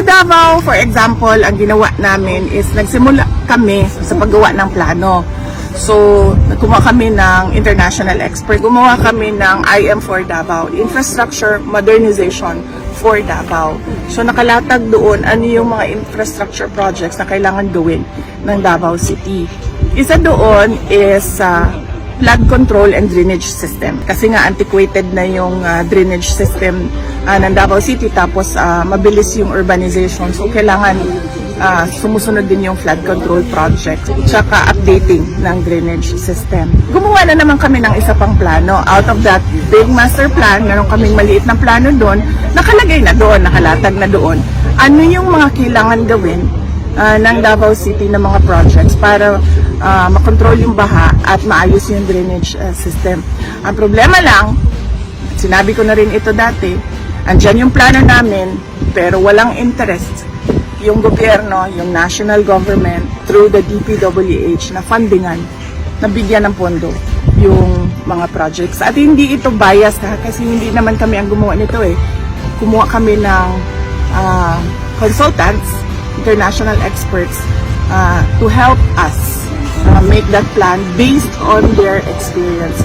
Davao, for example, ang ginawa namin is nagsimula kami sa paggawa ng plano. So, gumawa kami ng international expert. Gumawa kami ng IM for Davao, Infrastructure Modernization for Davao. So, nakalatag doon ano yung mga infrastructure projects na kailangan gawin ng Davao City. Isa doon is flood control and drainage system. Kasi nga antiquated na yung drainage system ng Davao City, tapos mabilis yung urbanization. So, kailangan sumusunod din yung flood control project, tsaka updating ng drainage system. Gumawa na naman kami ng isa pang plano. Out of that big master plan, meron kaming maliit na plano doon, nakalagay na doon, nakalatag na doon. Ano yung mga kailangan gawin ng Davao City na mga projects para makontrol yung baha at maayos yung drainage system. Ang problema lang, sinabi ko na rin ito dati, andyan yung plano namin, pero walang interest yung gobyerno, yung national government, through the DPWH na fundingan, na bigyan ng pondo yung mga projects. At hindi ito biased kasi hindi naman kami ang gumawa nito eh. Kumuha kami ng consultants, international experts, to help us make that plan based on their experience.